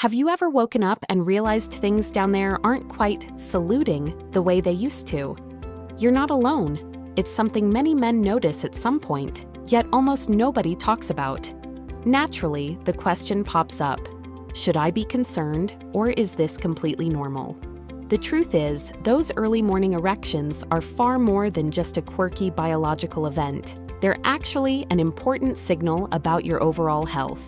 Have you ever woken up and realized things down there aren't quite saluting the way they used to? You're not alone. It's something many men notice at some point, yet almost nobody talks about. Naturally, the question pops up, should I be concerned, or is this completely normal? The truth is, those early morning erections are far more than just a quirky biological event. They're actually an important signal about your overall health.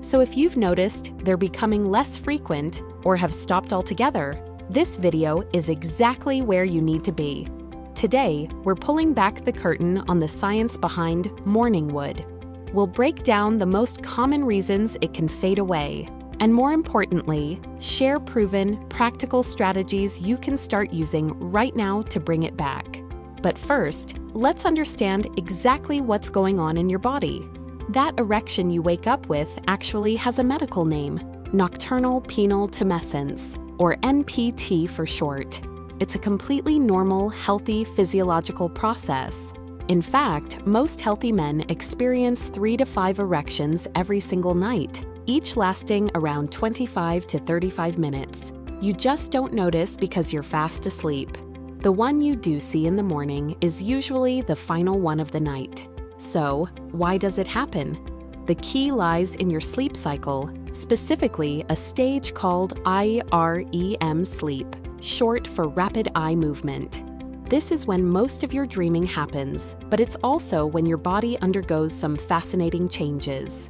So if you've noticed they're becoming less frequent or have stopped altogether, this video is exactly where you need to be. Today, we're pulling back the curtain on the science behind morning wood. We'll break down the most common reasons it can fade away, and more importantly, share proven, practical strategies you can start using right now to bring it back. But first, let's understand exactly what's going on in your body. That erection you wake up with actually has a medical name, nocturnal penile tumescence, or NPT for short. It's a completely normal, healthy physiological process. In fact, most healthy men experience 3 to 5 erections every single night, each lasting around 25 to 35 minutes. You just don't notice because you're fast asleep. The one you do see in the morning is usually the final one of the night. So, why does it happen? The key lies in your sleep cycle, specifically a stage called IREM sleep, short for rapid eye movement. This is when most of your dreaming happens, but it's also when your body undergoes some fascinating changes.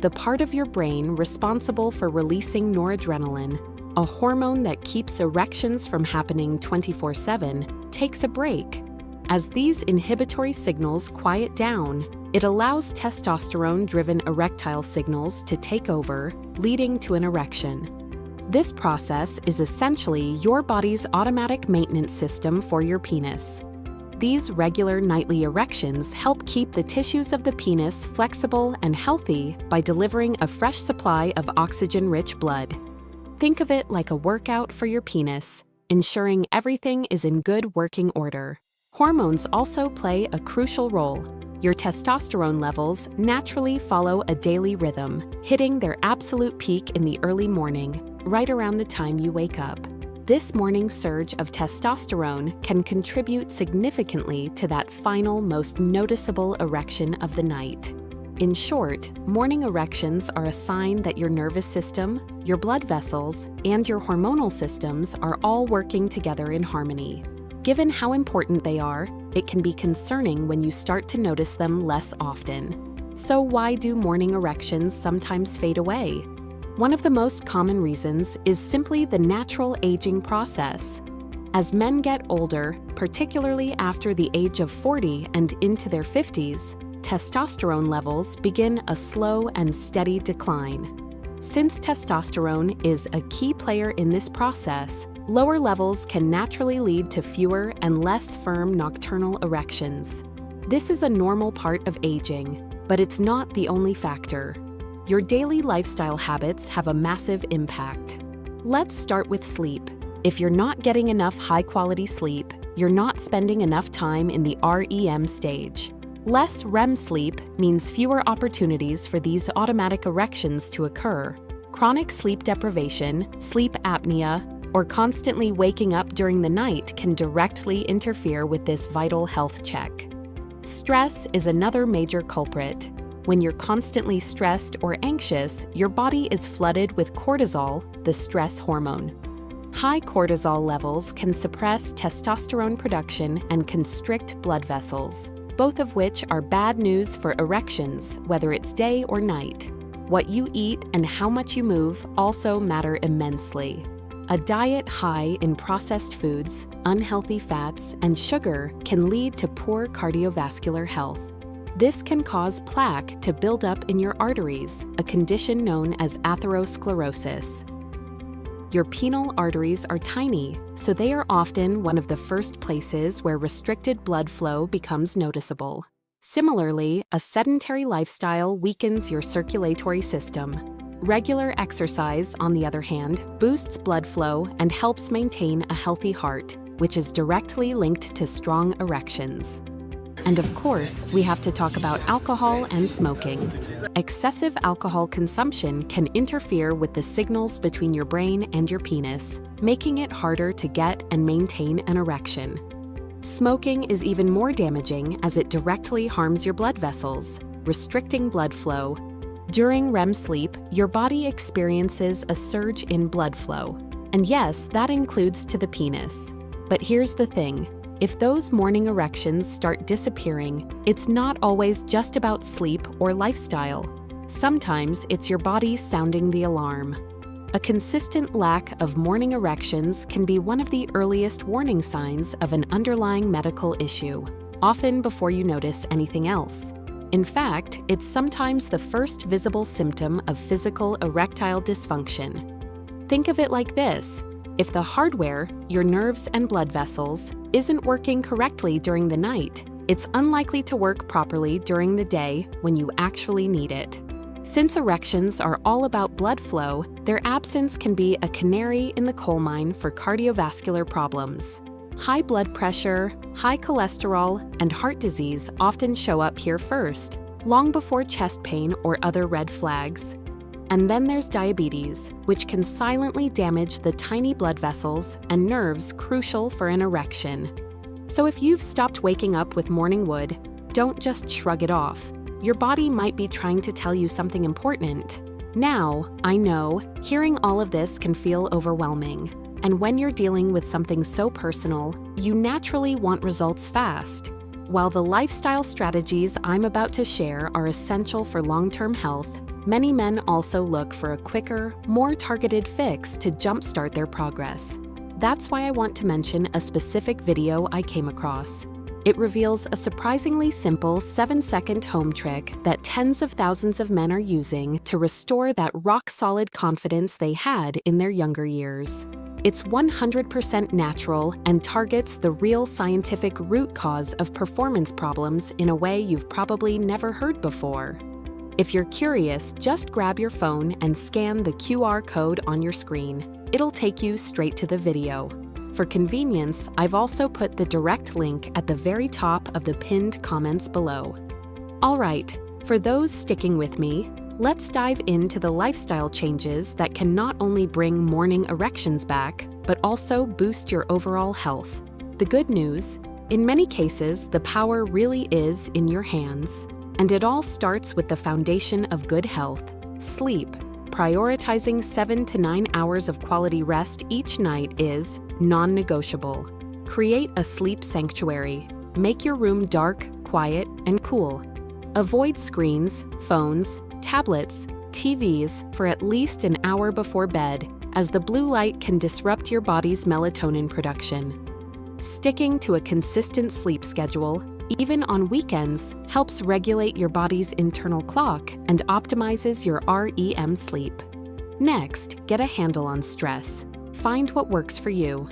The part of your brain responsible for releasing noradrenaline, a hormone that keeps erections from happening 24/7, takes a break. As these inhibitory signals quiet down, it allows testosterone-driven erectile signals to take over, leading to an erection. This process is essentially your body's automatic maintenance system for your penis. These regular nightly erections help keep the tissues of the penis flexible and healthy by delivering a fresh supply of oxygen-rich blood. Think of it like a workout for your penis, ensuring everything is in good working order. Hormones also play a crucial role. Your testosterone levels naturally follow a daily rhythm, hitting their absolute peak in the early morning, right around the time you wake up. This morning surge of testosterone can contribute significantly to that final, most noticeable erection of the night. In short, morning erections are a sign that your nervous system, your blood vessels, and your hormonal systems are all working together in harmony. Given how important they are, it can be concerning when you start to notice them less often. So why do morning erections sometimes fade away? One of the most common reasons is simply the natural aging process. As men get older, particularly after the age of 40 and into their 50s, testosterone levels begin a slow and steady decline. Since testosterone is a key player in this process, lower levels can naturally lead to fewer and less firm nocturnal erections. This is a normal part of aging, but it's not the only factor. Your daily lifestyle habits have a massive impact. Let's start with sleep. If you're not getting enough high-quality sleep, you're not spending enough time in the REM stage. Less REM sleep means fewer opportunities for these automatic erections to occur. Chronic sleep deprivation, sleep apnea, or constantly waking up during the night can directly interfere with this vital health check. Stress is another major culprit. When you're constantly stressed or anxious, your body is flooded with cortisol, the stress hormone. High cortisol levels can suppress testosterone production and constrict blood vessels, both of which are bad news for erections, whether it's day or night. What you eat and how much you move also matter immensely. A diet high in processed foods, unhealthy fats, and sugar can lead to poor cardiovascular health. This can cause plaque to build up in your arteries, a condition known as atherosclerosis. Your penile arteries are tiny, so they are often one of the first places where restricted blood flow becomes noticeable. Similarly, a sedentary lifestyle weakens your circulatory system. Regular exercise, on the other hand, boosts blood flow and helps maintain a healthy heart, which is directly linked to strong erections. And of course, we have to talk about alcohol and smoking. Excessive alcohol consumption can interfere with the signals between your brain and your penis, making it harder to get and maintain an erection. Smoking is even more damaging as it directly harms your blood vessels, restricting blood flow. During REM sleep, your body experiences a surge in blood flow. And yes, that includes to the penis. But here's the thing. If those morning erections start disappearing, it's not always just about sleep or lifestyle. Sometimes it's your body sounding the alarm. A consistent lack of morning erections can be one of the earliest warning signs of an underlying medical issue, often before you notice anything else. In fact, it's sometimes the first visible symptom of physical erectile dysfunction. Think of it like this. If the hardware, your nerves and blood vessels, isn't working correctly during the night, it's unlikely to work properly during the day when you actually need it. Since erections are all about blood flow, their absence can be a canary in the coal mine for cardiovascular problems. High blood pressure, high cholesterol, and heart disease often show up here first, long before chest pain or other red flags. And then there's diabetes, which can silently damage the tiny blood vessels and nerves crucial for an erection. So if you've stopped waking up with morning wood, don't just shrug it off. Your body might be trying to tell you something important. Now, I know, hearing all of this can feel overwhelming. And when you're dealing with something so personal, you naturally want results fast. While the lifestyle strategies I'm about to share are essential for long-term health, many men also look for a quicker, more targeted fix to jumpstart their progress. That's why I want to mention a specific video I came across. It reveals a surprisingly simple 7-second home trick that tens of thousands of men are using to restore that rock-solid confidence they had in their younger years. It's 100% natural and targets the real scientific root cause of performance problems in a way you've probably never heard before. If you're curious, just grab your phone and scan the QR code on your screen. It'll take you straight to the video. For convenience, I've also put the direct link at the very top of the pinned comments below. All right, for those sticking with me, let's dive into the lifestyle changes that can not only bring morning erections back, but also boost your overall health. The good news, in many cases, the power really is in your hands. And it all starts with the foundation of good health, sleep. Prioritizing 7 to 9 hours of quality rest each night is non-negotiable. Create a sleep sanctuary. Make your room dark, quiet, and cool. Avoid screens, phones, tablets, TVs for at least an hour before bed, as the blue light can disrupt your body's melatonin production. Sticking to a consistent sleep schedule, even on weekends, helps regulate your body's internal clock and optimizes your REM sleep. Next, get a handle on stress. Find what works for you.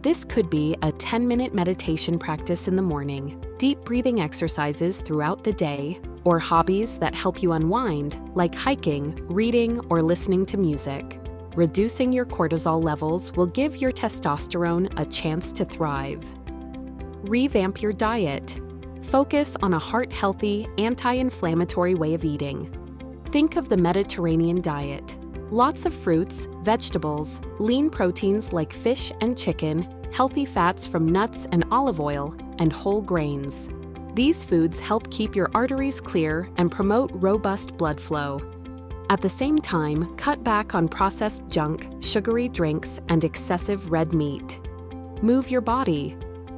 This could be a 10-minute meditation practice in the morning, deep breathing exercises throughout the day, or hobbies that help you unwind, like hiking, reading, or listening to music. Reducing your cortisol levels will give your testosterone a chance to thrive. Revamp your diet. Focus on a heart-healthy, anti-inflammatory way of eating. Think of the Mediterranean diet. Lots of fruits, vegetables, lean proteins like fish and chicken, healthy fats from nuts and olive oil, and whole grains. These foods help keep your arteries clear and promote robust blood flow. At the same time, cut back on processed junk, sugary drinks, and excessive red meat. Move your body.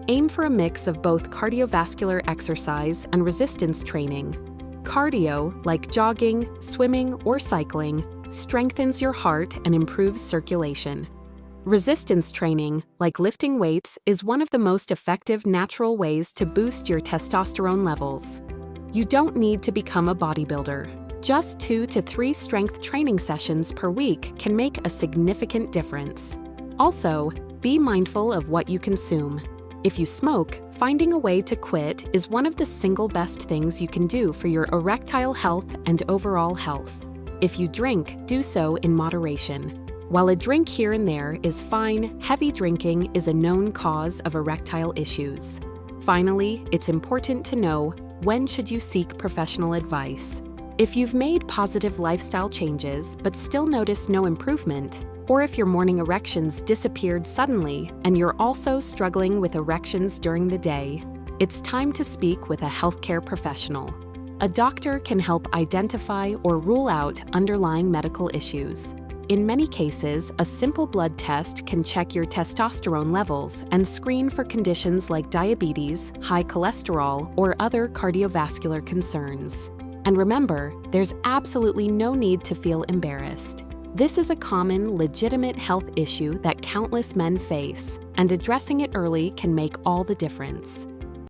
Aim for a mix of both cardiovascular exercise and resistance training. Cardio, like jogging, swimming, or cycling, strengthens your heart and improves circulation. Resistance training, like lifting weights, is one of the most effective natural ways to boost your testosterone levels. You don't need to become a bodybuilder. Just 2 to 3 strength training sessions per week can make a significant difference. Also, be mindful of what you consume. If you smoke, finding a way to quit is one of the single best things you can do for your erectile health and overall health. If you drink, do so in moderation. While a drink here and there is fine, heavy drinking is a known cause of erectile issues. Finally, it's important to know, when should you seek professional advice? If you've made positive lifestyle changes but still notice no improvement, or if your morning erections disappeared suddenly and you're also struggling with erections during the day, it's time to speak with a healthcare professional. A doctor can help identify or rule out underlying medical issues. In many cases, a simple blood test can check your testosterone levels and screen for conditions like diabetes, high cholesterol, or other cardiovascular concerns. And remember, there's absolutely no need to feel embarrassed. This is a common, legitimate health issue that countless men face, and addressing it early can make all the difference.